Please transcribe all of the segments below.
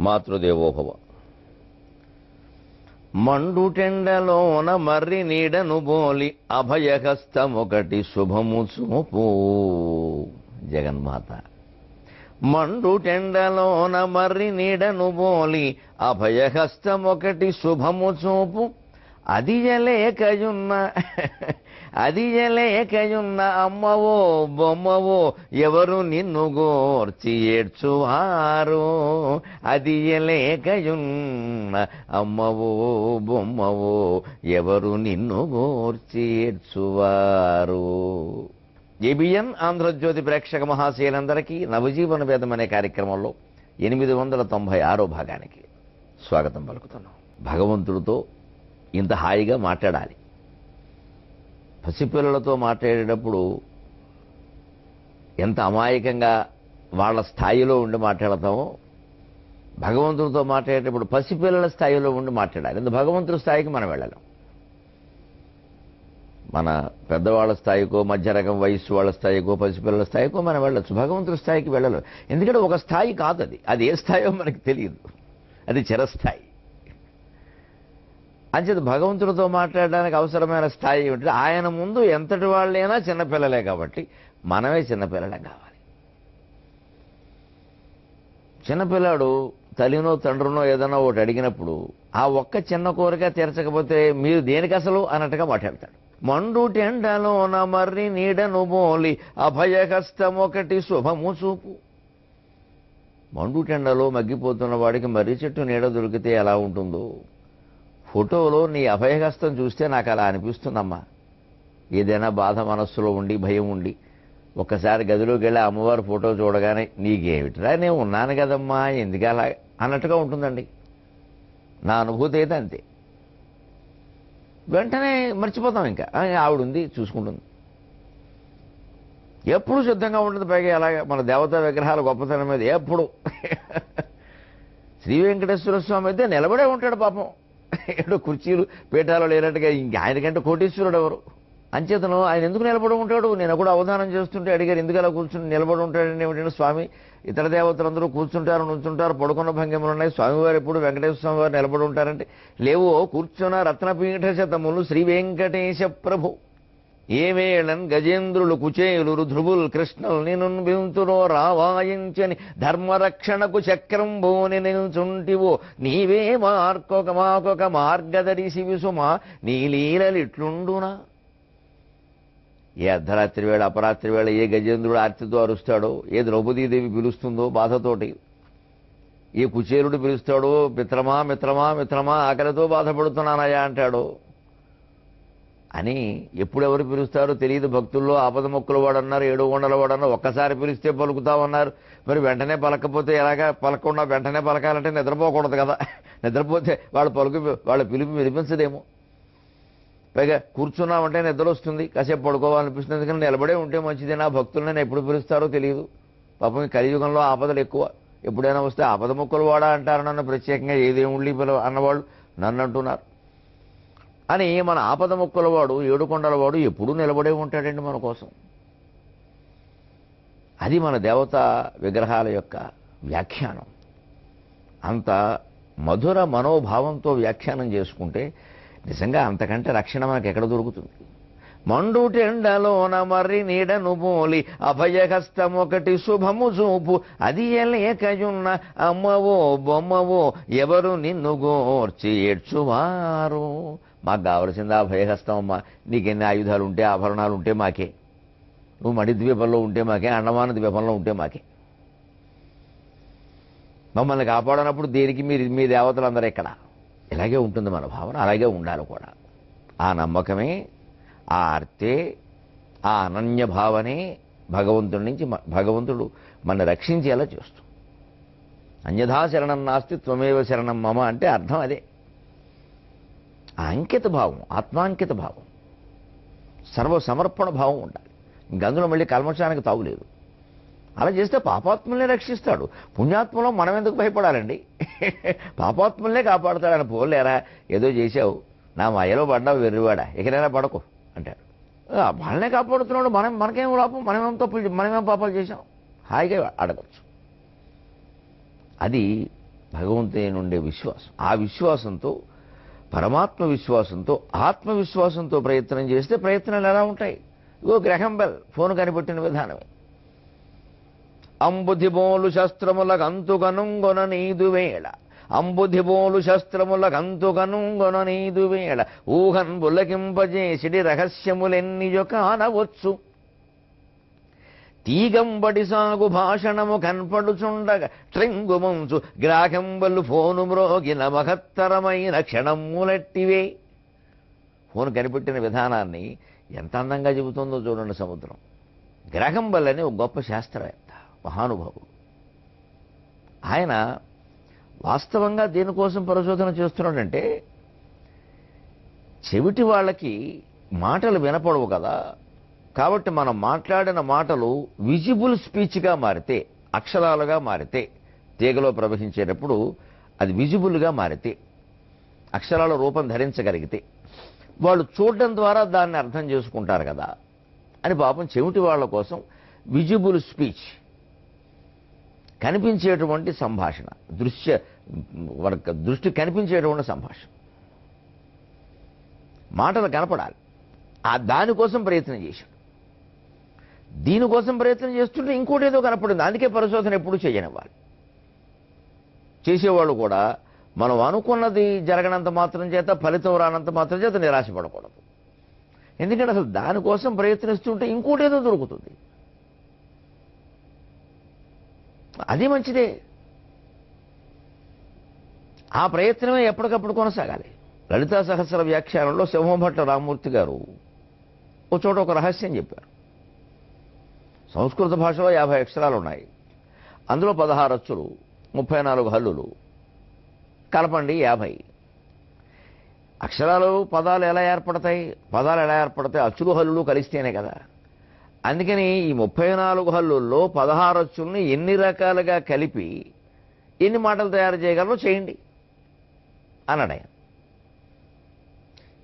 మాతృదేవోభవ. మండుటెండలోన మర్రి నీడను బోలి అభయహస్తమొకటి శుభము చూపు. జగన్మాత. మండుటెండలోన మర్రి నీడను బోలి అభయహస్తమొకటి శుభము చూపు. అదియలేకయున్న అమ్మవో బొమ్మవో ఎవరు నిన్ను గోర్చి ఏడ్చువారు. అదియలేకయున్న అమ్మవో బొమ్మవో ఎవరు నిన్ను గోర్చి ఏడ్చువారు. ఏబిఎన్ ఆంధ్రజ్యోతి ప్రేక్షక మహాశయులందరికీ నవజీవన వేదం అనే కార్యక్రమంలో 896వ భాగానికి స్వాగతం పలుకుతున్నాం. భగవంతుడితో ఇంత హాయిగా మాట్లాడాలి. పసిపిల్లలతో మాట్లాడేటప్పుడు ఎంత అమాయకంగా వాళ్ళ స్థాయిలో ఉండి మాట్లాడతామో, భగవంతుడితో మాట్లాడేటప్పుడు పసిపిల్లల స్థాయిలో ఉండి మాట్లాడాలి. ఎందుకు భగవంతుడి స్థాయికి మనం వెళ్ళలేం. మన పెద్దవాళ్ళ స్థాయికో, మధ్య రకం వయస్సు వాళ్ళ స్థాయికో, పసిపిల్లల స్థాయికో మనం వెళ్ళచ్చు. భగవంతుడి స్థాయికి వెళ్ళలేం. ఎందుకంటే ఒక స్థాయి కాదు అది. అది ఏ స్థాయో మనకి తెలియదు. అది చిరస్థాయి. అంచేత భగవంతుడితో మాట్లాడడానికి అవసరమైన స్థాయి ఏమిటి? ఆయన ముందు ఎంతటి వాళ్ళైనా చిన్నపిల్లలే కాబట్టి మనమే చిన్నపిల్లలే కావాలి. చిన్నపిల్లాడు తల్లినో తండ్రినో ఏదైనా ఒకటి అడిగినప్పుడు ఆ ఒక్క చిన్న కోరిక తీర్చకపోతే మీరు దేనికి అసలు అన్నట్టుగా మాట్లాడతాడు. మండుటెండలోన మర్రి నీడను బోలి అభయహస్తమొకటి శుభము చూపు. మండుటెండలో మగ్గిపోతున్న వాడికి మర్రి చెట్టు నీడ దొరికితే ఎలా ఉంటుందో, ఫోటోలో నీ అభయహస్తం చూస్తే నాకు అలా అనిపిస్తుందమ్మా. ఏదైనా బాధ మనస్సులో ఉండి, భయం ఉండి, ఒక్కసారి గదిలోకి వెళ్ళి అమ్మవారి ఫోటో చూడగానే నీకేమిట్రా నేను ఉన్నాను కదమ్మా ఎందుకు అలా అన్నట్టుగా ఉంటుందండి. నా అనుభూతి అయితే అంతే. వెంటనే మర్చిపోతాం. ఇంకా ఆవిడుంది చూసుకుంటుంది. ఎప్పుడు సిద్ధంగా ఉంటుంది. పైగా అలాగే మన దేవతా విగ్రహాల గొప్పతనం మీద ఎప్పుడు శ్రీ వెంకటేశ్వర స్వామి అయితే నిలబడే ఉంటాడు పాపం. ఏదో కుర్చీలు పీఠాలు లేనట్టుగా ఇంక ఆయనకంటే కోటీశ్వరుడు ఎవరు? అంచేతను ఆయన ఎందుకు నిలబడి ఉంటాడు? నేను కూడా అవధానం చేస్తుంటే అడిగారు, ఎందుకు అలా కూర్చుని నిలబడి ఉంటాడని. ఏమిటంటే స్వామి ఇతర దేవతలందరూ కూర్చుంటారు, నుంచుంటారు, పడుకున్న భంగిమలు ఉన్నాయి. స్వామివారు ఎప్పుడు వెంకటేశ్వర స్వామి వారు నిలబడి ఉంటారంటే, లేవో కూర్చున్న రత్నపీఠ శతములు శ్రీ వెంకటేశ ప్రభు. ఏవేళన్ గజేంద్రులు కుచేలురు ధ్రువుల్ కృష్ణులు నిన్ను బింతురో రావాయించని ధర్మరక్షణకు చక్రంబోని నిల్చుంటివో నీవే మాకొక మార్గదరిసి విసుమా నీ లీలలిట్లుండునా. ఏ అర్ధరాత్రి వేళ అపరాత్రి వేళ ఏ గజేంద్రుడు ఆర్తితో అరుస్తాడో, ఏ ద్రౌపదీదేవి పిలుస్తుందో బాధతోటి, ఏ కుచేలుడు పిలుస్తాడో మిత్రమా మిత్రమా మిత్రమా ఆకలితో బాధపడుతున్నానయా అంటాడో అని ఎప్పుడెవరు పిలుస్తారో తెలియదు. భక్తుల్లో ఆపద మొక్కుల వాడన్నారు, 7 కొండల వాడన్నారు. ఒక్కసారి పిలిస్తే పలుకుతామన్నారు. మరి వెంటనే పలకపోతే ఎలాగా? పలకుండా వెంటనే పలకాలంటే నిద్రపోకూడదు కదా. నిద్రపోతే వాళ్ళ పిలుపు వినిపించదేమో. పైగా కూర్చున్నామంటే నిద్ర వస్తుంది, కాసేపు పడుకోవాలనిపిస్తుంది. ఎందుకంటే నిలబడే ఉంటే మంచిది. నా భక్తులు నేను ఎప్పుడు పిలుస్తారో తెలియదు. పాపం ఈ కలియుగంలో ఆపదలు ఎక్కువ. ఎప్పుడైనా వస్తే ఆపద మొక్కులు వాడా అంటారు నన్ను. ప్రత్యేకంగా ఏ దేవుళ్ళి అన్నవాళ్ళు నన్ను అంటున్నారు అని. మన ఆపద మొక్కుల వాడు, 7 కొండల వాడు ఎప్పుడూ నిలబడే ఉంటాడండి మన కోసం. అది మన దేవతా విగ్రహాల యొక్క వ్యాఖ్యానం. అంత మధుర మనోభావంతో వ్యాఖ్యానం చేసుకుంటే నిజంగా అంతకంటే రక్షణ మనకు ఎక్కడ దొరుకుతుంది? మండుటెండలోన మర్రి నీడను బోలి అభయహస్తమొకటి శుభము చూపు. అది ఎలేకయున్న అమ్మవో బొమ్మవో ఎవరు నిన్ను గోర్చి ఏడ్చువారు. మాకు కావలసింది ఆ భయహస్తం అమ్మా. నీకెన్ని ఆయుధాలు ఉంటే, ఆభరణాలు ఉంటే మాకే. నువ్వు మణిద్వీపంలో ఉంటే మాకే, అండమాన ద్వీపంలో ఉంటే మాకే. మమ్మల్ని కాపాడనప్పుడు దేనికి మీ దేవతలందరూ ఎక్కడ? ఇలాగే ఉంటుంది మన భావన. అలాగే ఉండాలి కూడా. ఆ నమ్మకమే, ఆ అర్తే, ఆ అనన్య భావనే భగవంతుడి నుంచి భగవంతుడు మన రక్షించేలా చేస్తూ. అన్యథా శరణం నాస్తి త్వమేవ శరణం మమ అంటే అర్థం అదే. ఆ అంకిత భావం, ఆత్మాంకిత భావం, సర్వసమర్పణ భావం ఉండాలి. ఇంకందులో మళ్ళీ కల్మషానికి తావులేదు. అలా చేస్తే పాపాత్ముల్నే రక్షిస్తాడు. పుణ్యాత్మలో మనం ఎందుకు భయపడాలండి? పాపాత్ముల్నే కాపాడుతాడు. ఆయన పోలేరా ఏదో చేసావు, నా మాయలో పడ్డావు వెర్రివాడా, ఎక్కడైనా పడకు అంటాడు. వాళ్ళనే కాపాడుతున్నాడు. మనకేం లోపం? మనమేం పాపాలు చేశాం? హాయిగా అడగచ్చు. అది భగవంతుని నుండే విశ్వాసం. ఆ విశ్వాసంతో, పరమాత్మ విశ్వాసంతో, ఆత్మవిశ్వాసంతో ప్రయత్నం చేస్తే ప్రయత్నాలు ఎలా ఉంటాయి? ఇగో గ్రహం బెల్ ఫోన్ కనిపెట్టిన విధానమే. అంబుధిబోలు శస్త్రములకంతుకనుంగొన నీదు వేళ, అంబుధిబోలు శస్త్రములకంతుకనుంగొన నీదు వేళ, ఊహన్ బులకింపజేసిడి రహస్యములెన్నియో కానవచ్చు. తీగంబడి సాగు భాషణము కనపడుచుండగా ట్రింగుమంచు గ్రాహంబలు ఫోను మ్రోగిన మహత్తరమైన క్షణములట్టివే. ఫోన్ కనిపెట్టిన విధానాన్ని ఎంత అందంగా చెబుతుందో చూడండి సముద్రం. గ్రాహంబల్ అని ఒక గొప్ప శాస్త్రవేత్త, మహానుభావుడు. ఆయన వాస్తవంగా దేనికోసం పరిశోధన చేస్తున్నాడంటే, చెవిటి వాళ్ళకి మాటలు వినపడవు కదా, కాబట్టి మనం మాట్లాడిన మాటలు విజిబుల్ స్పీచ్గా మారితే, అక్షరాలుగా మారితే, తీగలో ప్రవహించేటప్పుడు అది విజిబుల్గా మారితే, అక్షరాల రూపం ధరించగలిగితే వాళ్ళు చూడడం ద్వారా దాన్ని అర్థం చేసుకుంటారు కదా అని పాపం చెవిటి వాళ్ళ కోసం విజిబుల్ స్పీచ్, కనిపించేటువంటి సంభాషణ, దృష్టి కనిపించేటువంటి సంభాషణ, మాటలు కనపడాలి. దానికోసం ప్రయత్నం చేశాడు. దీనికోసం ప్రయత్నం చేస్తుంటే ఇంకోటి ఏదో కనపడింది. అందుకే పరిశోధన ఎప్పుడు చేయనివ్వాలి. చేసేవాళ్ళు కూడా మనం అనుకున్నది జరగనంత మాత్రం చేత, ఫలితం రానంత మాత్రం చేత నిరాశపడకూడదు. ఎందుకంటే అసలు దానికోసం ప్రయత్నిస్తుంటే ఇంకోటి ఏదో దొరుకుతుంది. అది మంచిదే. ఆ ప్రయత్నమే ఎప్పటికప్పుడు కొనసాగాలి. లలితా సహస్ర వ్యాఖ్యానంలో సింహభట్ల రామమూర్తి గారు ఒక చోట ఒక రహస్యం చెప్పారు. సంస్కృత భాషలో 50 అక్షరాలు ఉన్నాయి. అందులో 16 అచ్చులు, 34 హల్లులు, కలపండి 50. అక్షరాలు, పదాలు ఎలా ఏర్పడతాయి? పదాలు ఎలా ఏర్పడతాయి? అచ్చులు హల్లులు కలిస్తేనే కదా. అందుకని ఈ 34 హల్లుల్లో 16 అచ్చుల్ని ఎన్ని రకాలుగా కలిపి ఎన్ని మాటలు తయారు చేయగలరో చేయండి అన్నాడు ఆయన.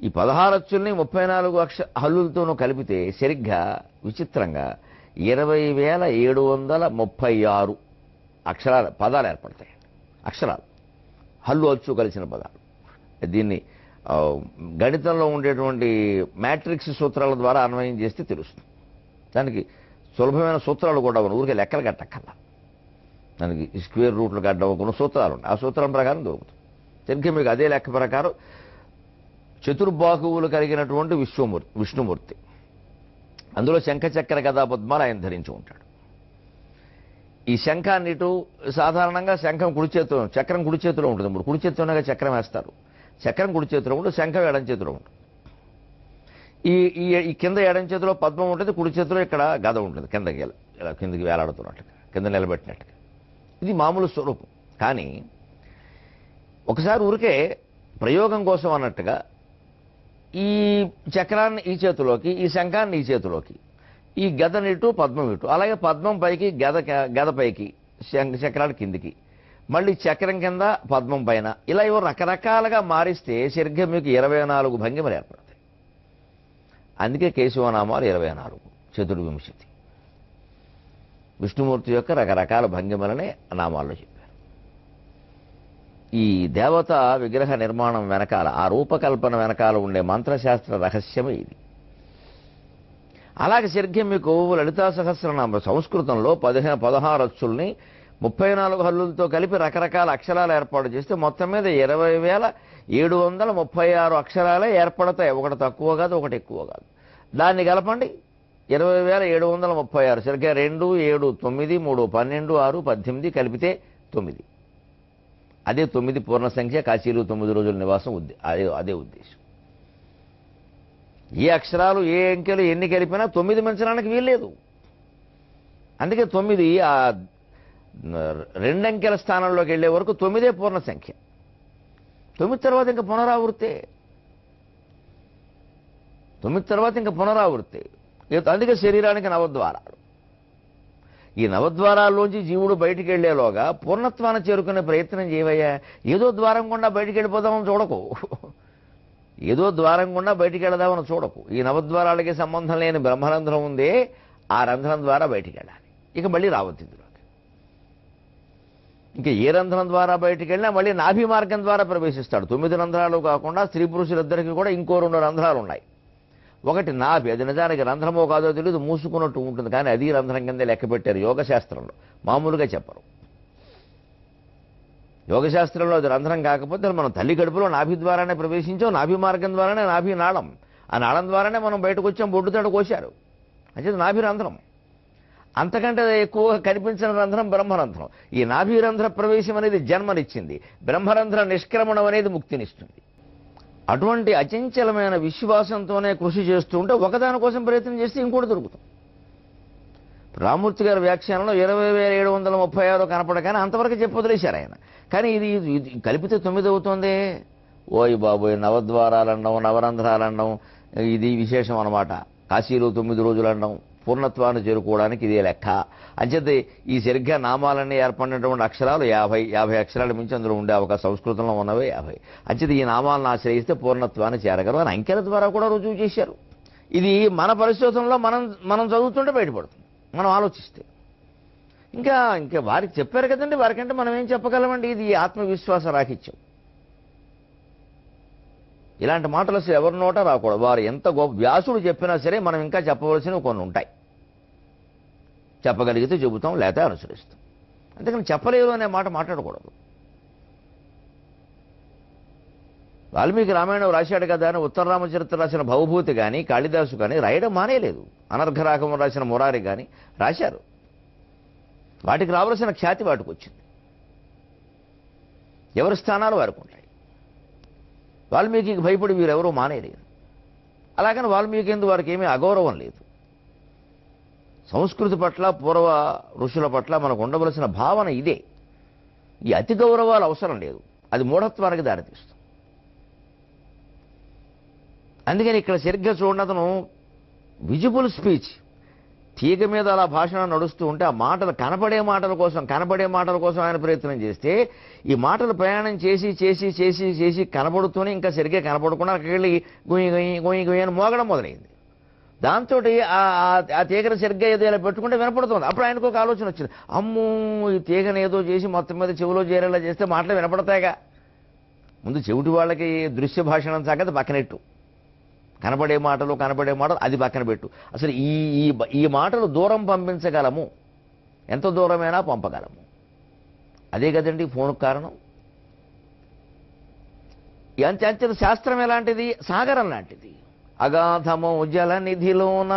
ఈ 16 అచ్చుల్ని 34 హల్లులతోనూ కలిపితే సరిగ్గా విచిత్రంగా 20,736 అక్షరాలు, పదాలు ఏర్పడతాయి. అక్షరాలు, హల్లు అచ్చు కలిసిన పదాలు. దీన్ని గణితంలో ఉండేటువంటి మ్యాట్రిక్స్ సూత్రాల ద్వారా అన్వయం చేస్తే తెలుస్తుంది. దానికి సులభమైన సూత్రాలు కూడా ఊరికే లెక్కలు కట్టక్కల్లా. దానికి స్క్వేర్ రూట్లు కట్టడం కొన్ని సూత్రాలు ఉన్నాయి. ఆ సూత్రం ప్రకారం దొరుకుతుంది. సరిగ్గా మీకు అదే లెక్క ప్రకారం చతుర్బాహువులు కలిగినటువంటి విష్ణుమూర్తి, అందులో శంఖ చక్ర గదా పద్మాలు ఆయన ధరించి ఉంటాడు. ఈ శంఖాన్ని సాధారణంగా శంఖం కుడి చేతిలో, చక్రం కుడి చేతిలో ఉంటుంది. ఇప్పుడు కుడి చేతిలోనే చక్రం వేస్తారు. చక్రం కుడి చేతిలో ఉంటుంది, శంఖం ఎడం చేతిలో ఉంటుంది. ఈ కింద ఎడం చేతిలో పద్మం ఉంటుంది, కుడి చేతిలో ఇక్కడ గద ఉంటుంది, కిందకి ఇలా కిందకి వేలాడుతున్నట్టుగా, కింద నిలబెట్టినట్టుగా. ఇది మామూలు స్వరూపం. కానీ ఒకసారి ఊరికే ప్రయోగం కోసం అన్నట్టుగా ఈ చక్రాన్ని ఈ చేతిలోకి, ఈ శంఖాన్ని ఈ చేతిలోకి, ఈ గదనిటు పద్మం ఇటు, అలాగే పద్మం పైకి గద పైకి, చక్రాలు కిందికి, మళ్ళీ చక్రం కింద పద్మం పైన, ఇలా ఇవో రకరకాలుగా మారిస్తే సరిగ్గా మీకు 24 భంగిమలు ఏర్పడతాయి. అందుకే కేశవనామాలు 24, చతుర్వింశతి. విష్ణుమూర్తి యొక్క రకరకాల భంగిమలనే నామాల్లో చెప్పారు. ఈ దేవత విగ్రహ నిర్మాణం వెనకాల, ఆ రూపకల్పన వెనకాల ఉండే మంత్రశాస్త్ర రహస్యమే ఇది. అలాగే సరిగ్గా మీకు లలితా సహస్రనామ సంస్కృతంలో 16 అచ్చుల్ని 34 హల్లులతో కలిపి రకరకాల అక్షరాలు ఏర్పాటు చేస్తే మొత్తం మీద 20,736 అక్షరాలే ఏర్పడతాయి. ఒకటి తక్కువ కాదు, ఒకటి ఎక్కువ కాదు. దాన్ని కలపండి 20,736. సరిగ్గా 2, 7, 9, 3, 12, 6, 18 కలిపితే 9. అదే 9 పూర్ణ సంఖ్య. కాశీలో 9 రోజుల నివాసం అదే ఉద్దేశం. ఏ అక్షరాలు, ఏ అంకెలు ఎన్ని కలిపినా 9 మించడానికి వీల్లేదు. అందుకే 9 ఆ 2 అంకెల స్థానంలోకి వెళ్ళే వరకు 9 పూర్ణ సంఖ్య. 9 తర్వాత ఇంకా పునరావృత్తే. 9 తర్వాత ఇంకా పునరావృత్తే. అందుకే శరీరానికి నవద్వారాలు. ఈ నవద్వారాల్లోంచి జీవుడు బయటికి వెళ్లేలోగా పూర్ణత్వాన్ని చేరుకునే ప్రయత్నం చేయవయ్యా. ఏదో ద్వారం గుండా బయటికి వెళ్ళిపోదామని చూడకు. ఏదో ద్వారం గుండా బయటికి వెళదామని చూడకు. ఈ నవద్వారాలకి సంబంధం లేని బ్రహ్మరంధ్రం ఉందే, ఆ రంధ్రం ద్వారా బయటికి వెళ్ళాలి. ఇక మళ్ళీ రావద్దు ఇందులోకి. ఇంకా ఏ రంధ్రం ద్వారా బయటికి వెళ్ళినా మళ్ళీ నాభి మార్గం ద్వారా ప్రవేశిస్తాడు. 9 రంధ్రాలు కాకుండా స్త్రీ పురుషులిద్దరికీ కూడా ఇంకో 2 రంధ్రాలు ఉన్నాయి. ఒకటి నాభి, అది నిజానికి రంధ్రమో కాదో తెలియదు, మూసుకున్నట్టు ఉంటుంది, కానీ అది రంధ్రం కిందే లెక్క పెట్టారు యోగశాస్త్రంలో, మామూలుగా చెప్పరు. యోగశాస్త్రంలో అది రంధ్రం కాకపోతే మనం తల్లి కడుపులో నాభి ద్వారానే ప్రవేశించాం, నాభి మార్గం ద్వారానే నాభి నాళం, ఆ నాళం ద్వారానే మనం బయటకు వచ్చాం, బొడ్డుతాడు కోశారు, అంటే నాభి రంధ్రం. అంతకంటే ఎక్కువగా కనిపించిన రంధ్రం బ్రహ్మరంధ్రం. ఈ నాభి రంధ్ర ప్రవేశం అనేది జన్మనిచ్చింది, బ్రహ్మరంధ్ర నిష్క్రమణం అనేది ముక్తినిస్తుంది. అటువంటి అచంచలమైన విశ్వాసంతోనే కృషి చేస్తూ ఉంటే ఒకదాని కోసం ప్రయత్నం చేస్తే ఇంకోటి దొరుకుతుంది. రామూర్తి గారి వ్యాఖ్యానంలో 20,736 కనపడగానే అంతవరకు చెప్పి వదిలేశారు ఆయన. కానీ ఇది కలిపితే 9 అవుతోంది. ఓయ్ బాబోయ్, నవద్వారాలన్నాం, నవరంధ్రాలన్నాం, ఇది విశేషం అన్నమాట. కాశీలో 9 రోజులు అన్నాం, పూర్ణత్వాన్ని చేరుకోవడానికి ఇదే లెక్క. అంచేతే ఈ సరిగ్గా నామాలన్నీ ఏర్పడినటువంటి అక్షరాలు 50 అక్షరాల మించి అందులో ఉండే ఒక సంస్కృతంలో ఉన్నవే 50. అంచేతే ఈ నామాలను ఆశ్రయిస్తే పూర్ణత్వాన్ని చేరగలరు అని అంకెల ద్వారా కూడా రుజువు చేశారు. ఇది మన పరిశోధనలో మనం చదువుతుంటే బయటపడుతుంది, మనం ఆలోచిస్తే. ఇంకా వారికి చెప్పారు కదండి, వారికంటే మనం ఏం చెప్పగలమండి? ఇది ఆత్మవిశ్వాస రాహిత్యం. ఇలాంటి మాటలు అసలు ఎవరి నోట రాకూడదు. వారు ఎంత గొప్ప వ్యాసుడు చెప్పినా సరే మనం ఇంకా చెప్పవలసినవి కొన్ని ఉంటాయి. చెప్పగలిగితే చెబుతాం, లేకపోతే అనుసరిస్తాం. అందుకని చెప్పలేరు అనే మాట మాట్లాడకూడదు. వాల్మీకి రామాయణం రాశాడు కదా అని ఉత్తర రామచరిత్ర రాసిన భవభూతి కానీ కాళిదాసు కానీ రాయడం మానేయలేదు. అనర్ఘరాగం రాసిన మురారి కానీ రాశారు. వాటికి రావాల్సిన ఖ్యాతి వాటికి వచ్చింది. ఎవరి స్థానాలు వారికి ఉంటాయి. వాల్మీకి భయపడి వీరెవరూ మానేయలేరు. అలాగని వాల్మీకి ఎందు వారికి ఏమీ అగౌరవం లేదు. సంస్కృతి పట్ల, పూర్వ ఋషుల పట్ల మనకు ఉండవలసిన భావన ఇదే. ఈ అతి గౌరవాలు అవసరం లేదు, అది మూఢత్వానికి దారితీస్తుంది. అందుకని ఇక్కడ సరిగ్గా చూడండి, అతను విజిబుల్ స్పీచ్, తీగ మీద అలా భాషణ నడుస్తూ ఉంటే ఆ మాటలు కనపడే మాటల కోసం ఆయన ప్రయత్నం చేస్తే ఈ మాటలు ప్రయాణం చేసి చేసి చేసి చేసి కనపడుతూనే ఇంకా సరిగ్గా కనపడకుండా అక్కడికి వెళ్ళి గుయ్యి గుయ్యి గుయ్యి గుయ్యి అని మోగడం మొదలైంది. దాంతో ఆ తీగను సరిగ్గా ఏదో ఇలా పెట్టుకుంటే వినపడుతుంది. అప్పుడు ఆయనకు ఒక ఆలోచన వచ్చింది, అమ్మో ఈ తీగను ఏదో చేసి మొత్తం మీద చెవిలో చేరేలా చేస్తే మాటలు వినపడతాయిగా. ముందు చెవిటి వాళ్ళకి దృశ్య భాషణం సంగతి పక్కనెట్టు, కనబడే మాటలు అది పక్కన పెట్టు. అసలు ఈ మాటలు దూరం పంపించగలము, ఎంత దూరమైనా పంపగలము. అదే కదండి ఫోన్కు కారణం. అంచె శాస్త్రం ఎలాంటిది? సాగరం లాంటిది. అగాధము జల నిధిలోన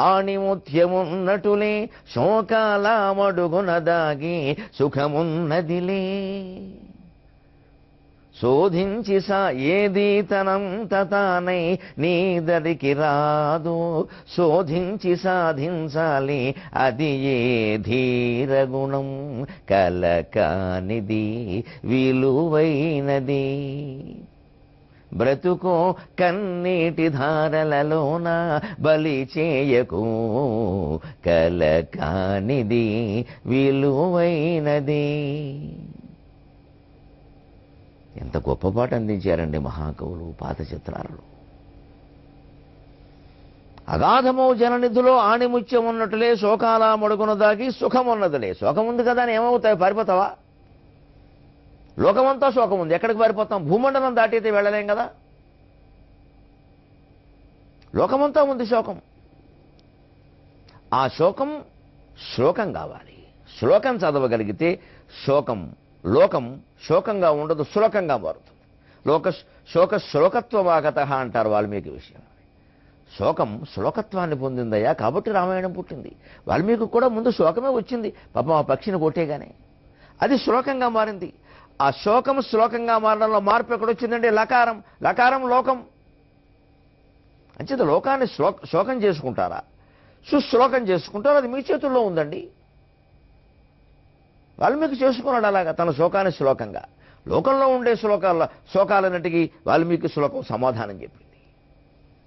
ఆణిముత్యమున్నటులే, శోకాల మడుగున దాగి సుఖమున్నదిలే. శోధించి ఏది తనంత తానై నీదరికి రాదు, శోధించి సాధించాలి అది ఏ ధీరగుణం. కలకానిది విలువైనది, బ్రతుకో కన్నీటి ధారలలోన బలి చేయకు. కలకానిది విలువైనది. ఎంత గొప్ప పాట అందించారండి మహాకవులు పాత చిత్రాలలో. అగాధమో జననిధిలో ఆణిముత్యం ఉన్నట్లే, శోకాల మడుగున దాగి సుఖం ఉన్నదిలే. శోకం ఉంది కదా అని ఏమవుతాయి? పారిపోతావా? లోకమంతా శోకం ఉంది, ఎక్కడికి పారిపోతాం? భూమండలం దాటితే వెళ్ళలేం కదా. లోకమంతా ఉంది శోకం. ఆ శోకం శ్లోకం కావాలి. శ్లోకం చదవగలిగితే లోకం శోకంగా ఉండదు, శ్లోకంగా మారుతుంది. శోక శ్లోకత్వమాగత అంటారు వాల్మీకి విషయం. శోకం శ్లోకత్వాన్ని పొందిందయ్యా, కాబట్టి రామాయణం పుట్టింది. వాల్మీకి కూడా ముందు శోకమే వచ్చింది, పాపం ఆ పక్షిని కొట్టేగానే అది శ్లోకంగా మారింది. ఆ శోకం శ్లోకంగా మారడంలో మార్పు ఎక్కడొచ్చిందండి? లకారం లోకం. అంచేత లోకాన్ని శోకం చేసుకుంటారా, సుశ్లోకం చేసుకుంటారా, అది మీ చేతుల్లో ఉందండి. వాల్మీకి చేసుకున్నాడు అలాగా తన శోకాన్ని శ్లోకంగా. లోకంలో ఉండే శోకాలన్నిటికీ వాల్మీకి శ్లోకం సమాధానం చెప్పింది.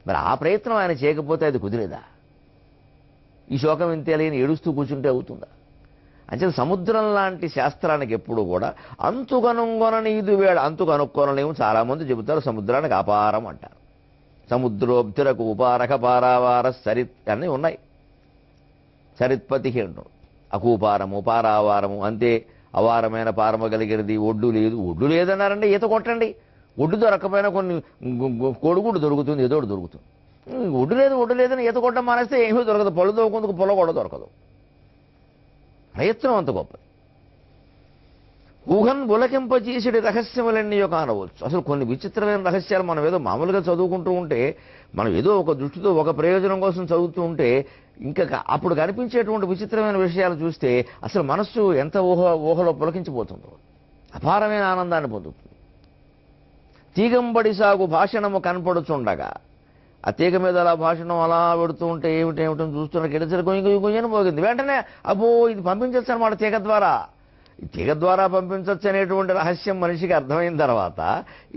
మరి ఆ ప్రయత్నం ఆయన చేయకపోతే అది కుదిరేదా? ఈ శోకం ఇంతేలేని ఏడుస్తూ కూర్చుంటే అవుతుందా? అంటే సముద్రం లాంటి శాస్త్రానికి ఎప్పుడు కూడా అంతుకనుగొనని ఇది వేళ, అంతుకనుక్కొనలేము. చాలామంది చెబుతారు సముద్రానికి అపారం అంటారు. సముద్రోబ్ధిరకు ఉపారక పారావార సరిత్ అన్నీ ఉన్నాయి. సరిత్పతి అంటారు. అకూపారము పారావారము అంతే, అవారమైన పారమగలిగినది, ఒడ్డు లేదు. ఒడ్డు లేదన్నారంటే ఈత కొట్టండి. ఒడ్డు దొరకపోయినా కొన్ని కోడిగుడ్డు దొరుకుతుంది, ఏదో ఒకటి దొరుకుతుంది. ఒడ్డు లేదని ఈత కొట్టడం మానేస్తే ఏమీ దొరకదు. పళ్ళు దొరకందుకు పొల కూడా దొరకదు. ప్రయత్నం అంత గొప్పది. ఊహన్ బులకింపజేసిడి రహస్యములన్నీయో కానవచ్చు. అసలు కొన్ని విచిత్రమైన రహస్యాలు మనం ఏదో మామూలుగా చదువుకుంటూ ఉంటే, మనం ఏదో ఒక దృష్టితో ఒక ప్రయోజనం కోసం చదువుతూ ఉంటే, ఇంకా అప్పుడు కనిపించేటువంటి విచిత్రమైన విషయాలు చూస్తే అసలు మనస్సు ఎంత ఊహలో పులకించిపోతుందో, అపారమైన ఆనందాన్ని పొందుతుంది. తీగంబడి సాగు భాషణము కనపడుచుండగా, ఆ తీగ మీద అలా భాషణం అలా పెడుతూ ఉంటే ఏమిటని చూస్తున్న గిడసరి కొయ్యని మోగింది. వెంటనే అబ్బో ఇది పంపించచ్చు అనమాట తీగ ద్వారా. ఈ తీగ ద్వారా పంపించవచ్చు అనేటువంటి రహస్యం మనిషికి అర్థమైన తర్వాత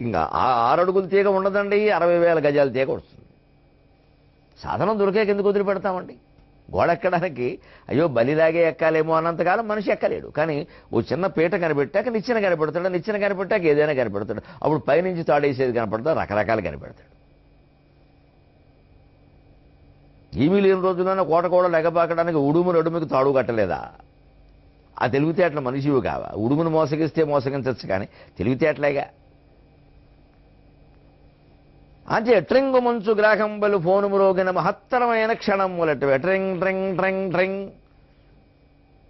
ఇంకా 6 అడుగుల తీగ ఉండదండి, 60,000 గజాల తీగ వస్తుంది. సాధనం దొరికే కిందకు వదిలిపెడతామండి. గోడ ఎక్కడానికి అయ్యో బలిలాగే ఎక్కాలేమో అన్నంతకాలం మనిషి ఎక్కలేడు. కానీ ఓ చిన్న పీట కనిపెట్టాక నిచ్చెన కనిపెడతాడు, నిచ్చెన కనిపెట్టాక ఏదైనా కనిపెడతాడు. అప్పుడు పైనుంచి తాడేసేది కనపడతాడు, రకరకాలు కనిపెడతాడు. ఏమీ లేని రోజుల్లోనే కోట కూడా లెగపాకడానికి ఉడుముకి తాడు కట్టలేదా? ఆ తెలివితేటల మనిషివి కావా? ఉడుమును మోసగిస్తే మోసగించచ్చు, కానీ తెలివితేటలేగా. అంటే ట్రింగు మంచు గ్రాహంబలు ఫోను మ్రోగిన మహత్తరమైన క్షణములెట్టు ట్రింగ్ ట్రింగ్ ట్రింగ్ ట్రింగ్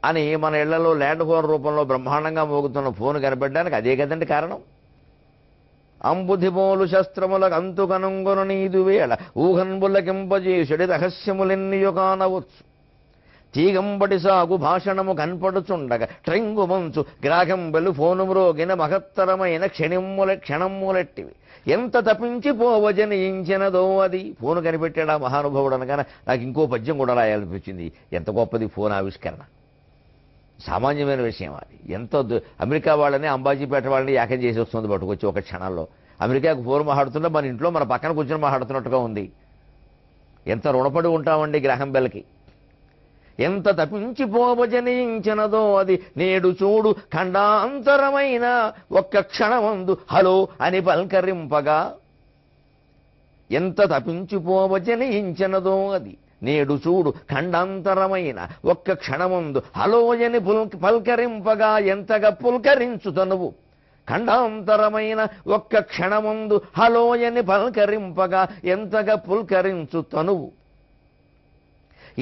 అని మన ఇళ్లలో ల్యాండ్ ఫోన్ రూపంలో బ్రహ్మాండంగా మోగుతున్న ఫోన్ కనిపెట్టడానికి అదే కదండి కారణం. అంబుధిమోలు శస్త్రములకు అంతు కనుంగొను నీదు వేళ ఊహన్ బుల్లకింపజేసుడి రహస్యములెన్నియో కానవచ్చు. తీగంబడి సాగు భాషణము కనపడుచుండగా ట్రింగు మంచు గ్రాహంబలు ఫోను మ్రోగిన మహత్తరమైన క్షణములెట్టివి ఎంత తప్పించిపోవజనించినదో అది. ఫోను కనిపెట్టాడు ఆ మహానుభావుడు అనగానే నాకు ఇంకో పద్యం కూడా రాయాలనిపించింది. ఎంత గొప్పది ఫోన్ ఆవిష్కరణ, సామాన్యమైన విషయం అది. ఎంతో అమెరికా వాళ్ళని అంబాజీపేట వాళ్ళని ఏకం చేసి వస్తుంది పట్టుకొచ్చి ఒక క్షణంలో. అమెరికాకు ఫోన్ మాట్లాడుతుంటే మన ఇంట్లో మన పక్కన కూర్చొని మాట్లాడుతున్నట్టుగా ఉంది. ఎంత రుణపడి ఉంటామండి గ్రాహం బెల్కి. ఎంత తప్పించిపోవజనించినదో అది నేడు చూడు ఖండాంతరమైన ఒక్క క్షణమందు హలో అని పల్కరింపగా. ఎంత తప్పించిపోవజనించినదో అది నేడు చూడు ఖండాంతరమైన ఒక్క క్షణమందు హలోయని పల్కరింపగా. ఎంతగా పుల్కరించు తనువు ఖండాంతరమైన ఒక్క క్షణమందు హలోయని పల్కరింపగా. ఎంతగా పుల్కరించు తనువు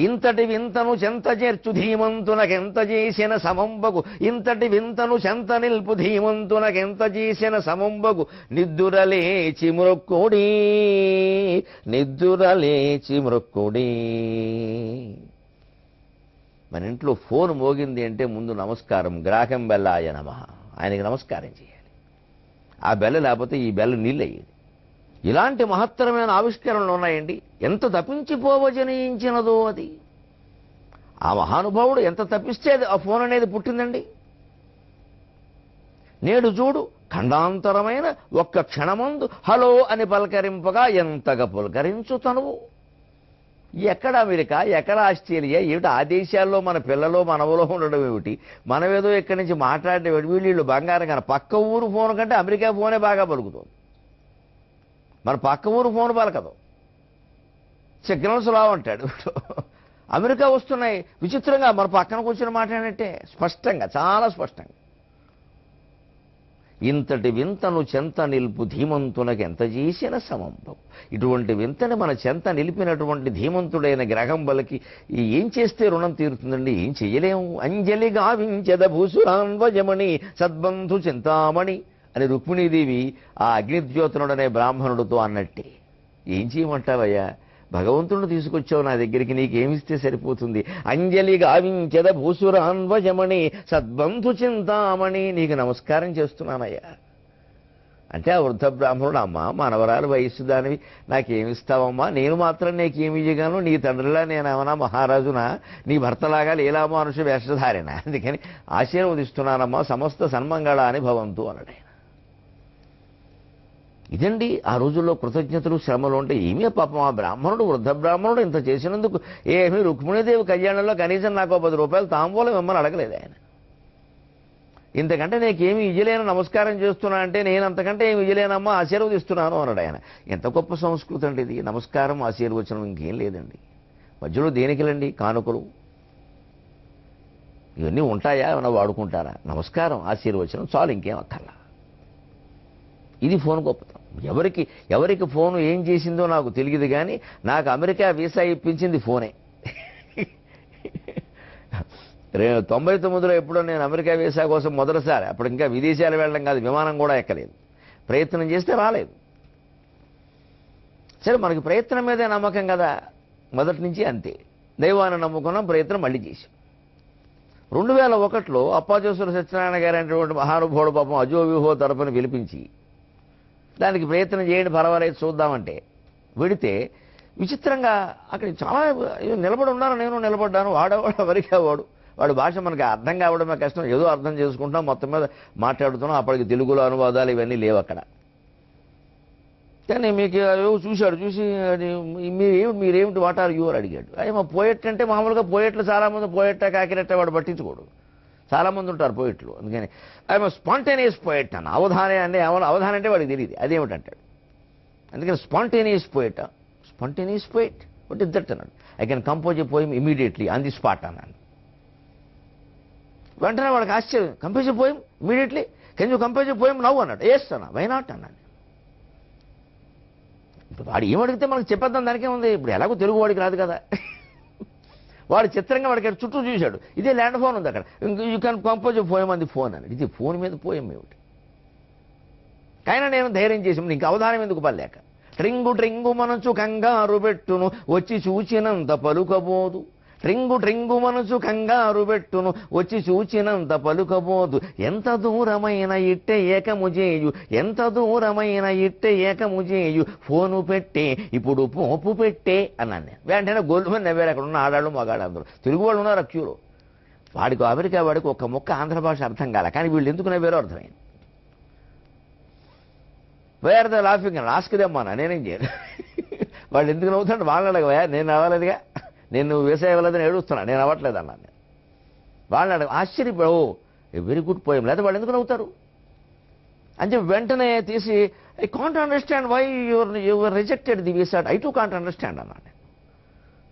ఇంతటి వింతను చెంత చేర్చు ధీమంతునకెంత చేసిన సమంబగు. ఇంతటి వింతను చెంత నిల్పు ధీమంతునకెంత చేసిన సమంబగు. నిద్దురలేచి మ్రొక్కుడి నిద్దురలేచి మ్రొక్కుడి. మన ఇంట్లో ఫోన్ మోగింది అంటే ముందు నమస్కారం, గ్రాహం బెల్లాయ నమః, ఆయనకి నమస్కారం చేయాలి. ఆ బెల్ల లేకపోతే ఈ బెల్ల నీళ్ళు అయ్యేది. ఇలాంటి మహత్తరమైన ఆవిష్కరణలు ఉన్నాయండి. ఎంత తప్పించిపోవజనించినదో అది. ఆ మహానుభావుడు ఎంత తప్పిస్తే ఆ ఫోన్ అనేది పుట్టిందండి. నేడు చూడు ఖండాంతరమైన ఒక్క క్షణమందు హలో అని పలకరింపగా. ఎంతగా పులకరించు తనువు. ఎక్కడ అమెరికా, ఎక్కడ ఆస్ట్రేలియా, ఏమిటి ఆ దేశాల్లో మన పిల్లలో మనవలో ఉండడం ఏమిటి? మనమేదో ఇక్కడి నుంచి మాట్లాడే వీళ్ళు బంగారం. కానీ పక్క ఊరు ఫోన్ కంటే అమెరికా ఫోనే బాగా పలుకుతుంది. మన పక్క ఊరు ఫోన్ పలకదు. సిగ్నల్స్ రావంటాడు. అమెరికా వస్తున్నాయి విచిత్రంగా మన పక్కన కూర్చొని మాట్లాడినట్టే, స్పష్టంగా, చాలా స్పష్టంగా. ఇంతటి వింతను చెంత నిలుపు ధీమంతునకు ఎంత చేసిన సమంబం. ఇటువంటి వింతని మన చెంత నిలిపినటువంటి ధీమంతుడైన గ్రహం బలకి ఏం చేస్తే రుణం తీరుతుందండి? ఏం చెయ్యలేము. అంజలి గావించెద భూసురాన్వజమణి సద్బంధు చింతామణి అని రుక్మిణీదేవి ఆ అగ్నిద్యోతనుడనే బ్రాహ్మణుడితో అన్నట్టే. ఏం చేయమంటావయ్యా, భగవంతుడు తీసుకొచ్చావు నా దగ్గరికి, నీకేమిస్తే సరిపోతుంది? అంజలి గావించెద భూసురాన్వజమణి సద్బంధు చింతామణి, నీకు నమస్కారం చేస్తున్నానయ్యా అంటే ఆ వృద్ధ బ్రాహ్మణుడు, అమ్మా మనవరాలు వయస్సు దానివి, నాకేమిస్తావమ్మా? నేను మాత్రం నీకేమి ఇయ్యగాను? నీ తండ్రిలా నేనేమన్నా మహారాజునా? నీ భర్తలాగా లీలామానుష వేషధారేనా? అందుకని ఆశీర్వదిస్తున్నానమ్మా, సమస్త సన్మంగళాని భవంతు అన్నాడు. ఇదండి ఆ రోజుల్లో కృతజ్ఞతలు, శ్రమలు అంటే ఏమీ. పాపం ఆ బ్రాహ్మణుడు, వృద్ధ బ్రాహ్మణుడు ఇంత చేసినందుకు ఏమీ రుక్మిణీదేవి కళ్యాణంలో కనీసం నాకు 10 రూపాయలు తాంబూలం ఇమ్మని అడగలేదు ఆయన. ఇంతకంటే నీకేమి ఇయ్యలేను, నమస్కారం చేస్తున్నా అంటే నేను అంతకంటే ఏమి ఇయ్యలేనమ్మా, ఆశీర్వదిస్తున్నాను అన్నాడు ఆయన. ఎంత గొప్ప సంస్కృతి అండి ఇది. నమస్కారం, ఆశీర్వచనం, ఇంకేం లేదండి. మధ్యలో దేనికిలండి కానుకలు? ఇవన్నీ ఉంటాయా, ఏమైనా వాడుకుంటారా? నమస్కారం, ఆశీర్వచనం చాలు, ఇంకేం అక్కర్లా. ఇది ఫోన్ గొప్పతనం. ఎవరికి ఫోను ఏం చేసిందో నాకు తెలియదు, కానీ నాకు అమెరికా వీసా ఇప్పించింది ఫోనే. 99లో ఎప్పుడో నేను అమెరికా వీసా కోసం మొదటిసారి, అప్పుడు ఇంకా విదేశాలు వెళ్ళడం కాదు, విమానం కూడా ఎక్కలేదు, ప్రయత్నం చేస్తే రాలేదు. సరే, మనకి ప్రయత్నం మీదే నమ్మకం కదా, మొదటి నుంచి అంతే. దైవాన్ని నమ్ముకున్నాం, ప్రయత్నం మళ్ళీ చేశాం. 2001లో అప్పాజేశ్వర సత్యనారాయణ గారు అనేటువంటి మహానుభావుడు పాపం అజోవిహో తరపున పిలిపించి దానికి ప్రయత్నం చేయండి, పర్వాలేదు చూద్దామంటే వెడితే విచిత్రంగా అక్కడ చాలా నిలబడి ఉన్నారు. నేను నిలబడ్డాను. వాడేవాడు అమెరికా వాడు భాష మనకి అర్థం కావడమే కష్టం. ఏదో అర్థం చేసుకుంటాం, మొత్తం మీద మాట్లాడుతున్నాం. అప్పటికి తెలుగులో అనువాదాలు ఇవన్నీ లేవు అక్కడ. కానీ మీకు చూశాడు, చూసి మీరేమిటి వాట్ ఆర్ యు అని అడిగాడు. అయ్యే మా పోయెట్ అంటే మామూలుగా పోయెట్లు చాలామంది పోయెట్ట కాకిరెట్ట వాడు పట్టించుకోడు, చాలామంది ఉంటారు పోయిట్లు. అందుకని ఐఎమ్ స్పాంటేనియస్ పోయెట్ అన్న. అవధానే అంటే వాడికి తెలియదు అదేమిటంటాడు. అందుకని spontaneous poet what is that అన్నాడు. I can compose a poem immediately on the spot అన్నాను. వెంటనే వాడికి ఆశ్చర్యం. Compose a poem immediately, can you compose a poem నవ్వు అన్నాడు. ఎస్ అన్నా, వై నాట్ అన్నాను. ఇప్పుడు వాడు ఏమడిగితే మనకు చెప్పేద్దాం, దానికే ఉంది. ఇప్పుడు ఎలాగో తెలుగు వాడికి రాదు కదా. వాడు చిత్రంగా వాడికి చుట్టూ చూశాడు. ఇదే ల్యాండ్ ఫోన్ ఉంది అక్కడ. యూ క్యాన్ కంపోజ్ పోయం అంది ఫోన్ అని. ఇది ఫోన్ మీద పోయం ఏమిటి? అయినా నేను ధైర్యం చేసి ఇంక అవధానం ఎందుకు పడలేక, ట్రింగు ట్రింగు మనసు కంగారు పెట్టును వచ్చి చూచినంత పలుకబోదు, ట్రింగు ట్రింగు మనసు కంగారు పెట్టును వచ్చి చూచినంత పలుకబోదు, ఎంత దూరమైన ఇట్టె ఏకము చేయు, ఎంత దూరమైన ఇట్టె ఏకము చేయు, ఫోను పెట్టే ఇప్పుడు పోపు పెట్టే అన్నాను నేను. వెంటనే గోల్డ్ నవ్వారు అక్కడ ఉన్న ఆడాళ్ళు మగాళ్ళు అందరూ. తెలుగు వాళ్ళు ఉన్నారు క్యూలో. వాడికి అమెరికా వాడికి ఒక మొక్క ఆంధ్ర భాష అర్థం కాల, కానీ వీళ్ళు ఎందుకు నవ్వారో అర్థమైంది. వేర్ ద లాఫింగ్ అని ఆస్కదేమ్మా, నేనేం చేయను. వాళ్ళు ఎందుకు నవ్వుతాడు, వాళ్ళని అడగవా, నేను అవ్వలేదుగా, నేను వ్యవసాయం అవ్వలేదని ఏడుస్తున్నా, నేను అవ్వట్లేదు అన్నాను నేను. వాళ్ళని అడగ ఆశ్చర్యపో, వెరీ గుడ్ పోయం, లేదా వాళ్ళు ఎందుకు నవ్వుతారు అని చెప్పి వెంటనే తీసి I can't understand why your rejected the visa, I too can't understand అన్నాను.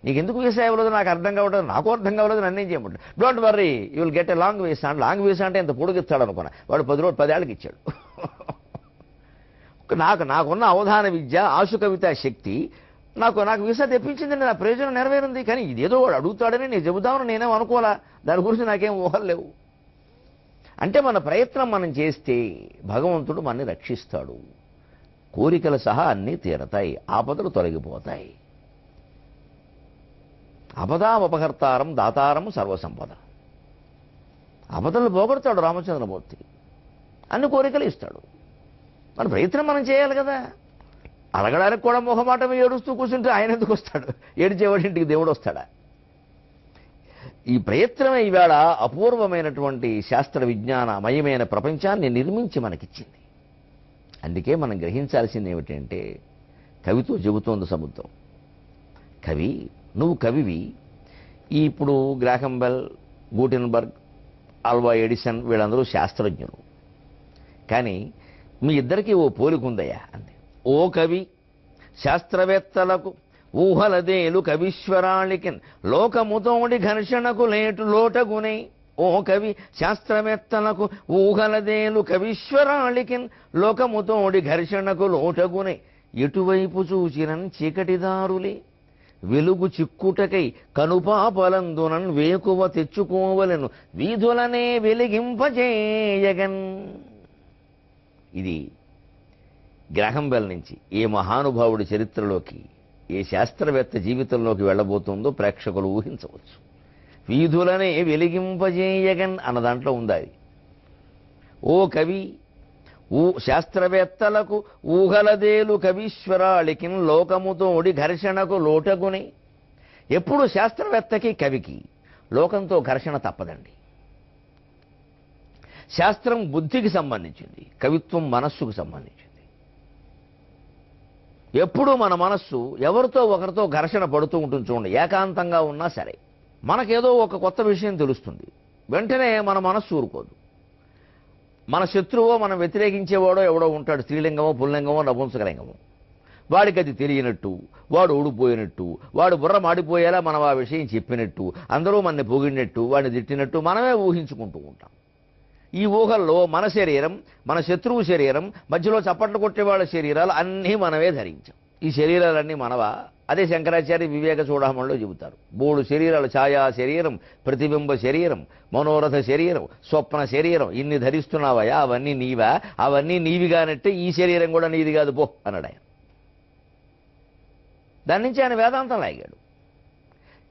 నీకు ఎందుకు వీసా ఇవ్వలేదు నాకు అర్థం కావట్లేదు, నాకు అర్థం కావలేదు, నన్నేం చేయమంటాడు. Don't worry, you will get a long visa. Long visa అంటే ఎంత పొడుగిస్తాడు అనుకున్నా. వాడు 10 ఏళ్ళకి ఇచ్చాడు. నాకున్న అవధాన విద్య, ఆశు కవిత శక్తి నాకు వీసా తెప్పించిందని నా ప్రయోజనం నెరవేరింది. కానీ ఇదేదో వాడు అడుగుతాడని నేను చెబుతామని నేనేం అనుకోవాలా, దాని గురించి నాకేం ఊహలు లేవు. అంటే మన ప్రయత్నం మనం చేస్తే భగవంతుడు మనని రక్షిస్తాడు. కోరికలు సహా అన్నీ తీరతాయి, ఆపదలు తొలగిపోతాయి. అపదాపహర్తారం దాతారం సర్వసంపద. ఆపదలు పోగొడతాడు రామచంద్రమూర్తి, అన్ని కోరికలు ఇస్తాడు. మన ప్రయత్నం మనం చేయాలి కదా. అడగడానికి కూడా మొహమాటం ఏడుస్తూ కూర్చుంటే ఆయన ఎందుకు వస్తాడు? ఏడిచేవాడి ఇంటికి దేవుడు వస్తాడా? ఈ ప్రయత్నమే ఈవేళ అపూర్వమైనటువంటి శాస్త్ర విజ్ఞానమయమైన ప్రపంచాన్ని నిర్మించి మనకిచ్చింది. అందుకే మనం గ్రహించాల్సింది ఏమిటంటే, కవితో చెబుతోంది సముద్రం, కవి నువ్వు కవివి. ఇప్పుడు Graham bell, Gutenberg, Alva Edison వీళ్ళందరూ శాస్త్రజ్ఞులు. కానీ మీ ఇద్దరికీ ఓ పోలికుందయ్యా అంది. ఓ కవి, శాస్త్రవేత్తలకు ఊహలదేలు కవీశ్వరాళికి లోకముతోడి ఘర్షణకు లోటగునై. ఓ కవి, శాస్త్రవేత్తలకు ఊహలదేలు కవీశ్వరాళికి లోకముతోడి ఘర్షణకు లోటగునై. ఎటువైపు చూచినన్ చీకటిదారులే వెలుగు చిక్కుటకై కనుపాపలందునన్ వేకువ తెచ్చుకోవలను వీధులనే వెలిగింపజేయగన్. ఇది గ్రాహం బెల్ నుంచి ఏ మహానుభావుడి చరిత్రలోకి, ఏ శాస్త్రవేత్త జీవితంలోకి వెళ్ళబోతుందో ప్రేక్షకులు ఊహించవచ్చు. వీధులనే వెలిగింపజేయగన్ అన్న దాంట్లో ఉంది అది. ఓ కవి, శాస్త్రవేత్తలకు ఊహలదేలు కవీశ్వరాళికి లోకముతోడి ఘర్షణకు లోటగుని. ఎప్పుడు శాస్త్రవేత్తకి కవికి లోకంతో ఘర్షణ తప్పదండి. శాస్త్రం బుద్ధికి సంబంధించింది, కవిత్వం మనస్సుకు సంబంధించింది. ఎప్పుడూ మన మనస్సు ఎవరితో ఒకరితో ఘర్షణ పడుతూ ఉంటుంది. చూడండి, ఏకాంతంగా ఉన్నా సరే మనకేదో ఒక కొత్త విషయం తెలుస్తుంది, వెంటనే మన మనస్సు ఊరుకోదు. మన శత్రువో మనం వ్యతిరేకించేవాడో ఎవడో ఉంటాడు, స్త్రీలింగమో పుల్లింగమో నపుంసకలింగమో. వాడికి అది తెలియనట్టు, వాడు ఓడిపోయినట్టు, వాడు బుర్ర మాడిపోయేలా మనం ఆ విషయం చెప్పినట్టు, అందరూ మనని పొగిడినట్టు, వాడిని తిట్టినట్టు మనమే ఊహించుకుంటూ ఉంటాం. ఈ ఊహల్లో మన శరీరం, మన శత్రువు శరీరం, మధ్యలో చప్పట్లు కొట్టే వాళ్ళ శరీరాలు అన్నీ మనమే ధరించాం. ఈ శరీరాలన్నీ మనవా? అదే శంకరాచార్య వివేక చూడమణిలో చెబుతారు. 3 శరీరాలు: ఛాయా శరీరం, ప్రతిబింబ శరీరం, మనోరథ శరీరం, స్వప్న శరీరం. ఇన్ని ధరిస్తున్నావయా, అవన్నీ నీవా? అవన్నీ నీవిగానంటే ఈ శరీరం కూడా నీది కాదు పో అన్నాడు ఆయన. దాని నుంచి ఆయన వేదాంతం లాగాడు.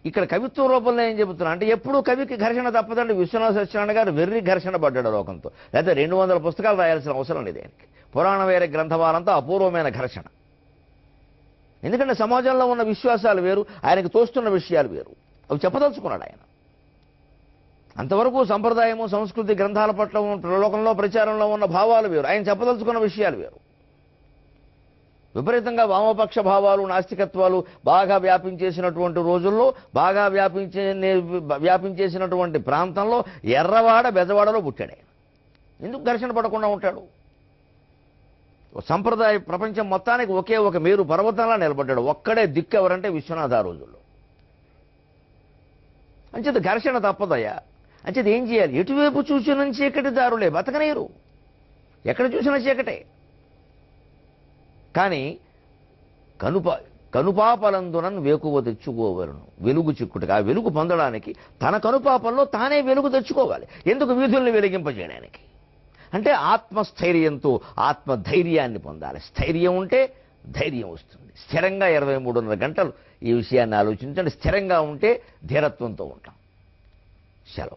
ఇక్కడ కవిత్వ రూపంలో ఏం చెబుతున్నా అంటే, ఎప్పుడూ కవికి ఘర్షణ తప్పదండి. విశ్వనాథ సత్యనారాయణ గారు వెర్రి ఘర్షణ పడ్డాడు లోకంతో. లేదా 200 పుస్తకాలు రాయాల్సిన అవసరం లేదు ఆయనకి. పురాణ వేరే గ్రంథవాలంతా అపూర్వమైన ఘర్షణ. ఎందుకంటే సమాజంలో ఉన్న విశ్వాసాలు వేరు, ఆయనకు తోస్తున్న విషయాలు వేరు. అవి చెప్పదలుచుకున్నాడు ఆయన. అంతవరకు సంప్రదాయము, సంస్కృతి, గ్రంథాల పట్ల లోకంలో ప్రచారంలో ఉన్న భావాలు వేరు, ఆయన చెప్పదలుచుకున్న విషయాలు వేరు. విపరీతంగా వామపక్ష భావాలు, నాస్తికత్వాలు బాగా వ్యాపించేసినటువంటి రోజుల్లో, బాగా వ్యాపించేసినటువంటి ప్రాంతంలో ఎర్రవాడ బెజవాడలో పుట్టాడు ఆయన. ఎందుకు ఘర్షణ పడకుండా ఉంటాడు? సంప్రదాయ ప్రపంచం మొత్తానికి ఒకే ఒక మేరు పర్వతంలా నిలబడ్డాడు. ఒక్కడే దిక్కు ఎవరంటే విశ్వనాథ ఆ రోజుల్లో. అంచేత ఘర్షణ తప్పదయ్యా. అంచేత ఏం చేయాలి? ఎటువైపు చూసిన చీకటి దారులే, బతకనేరు. ఎక్కడ చూసినా చీకటే. కానీ కనుపాపలందునన్ వేకువ తెచ్చుకోవలను, వెలుగు చిక్కుటగా. ఆ వెలుగు పొందడానికి తన కనుపాపంలో తానే వెలుగు తెచ్చుకోవాలి. ఎందుకు? వీధుల్ని వెలిగింపజేయడానికి. అంటే ఆత్మస్థైర్యంతో ఆత్మధైర్యాన్ని పొందాలి. స్థైర్యం ఉంటే ధైర్యం వస్తుంది. స్థిరంగా 23.5 గంటలు ఈ విషయాన్ని ఆలోచించండి. స్థిరంగా ఉంటే ధీరత్వంతో ఉంటాం. సెలవు.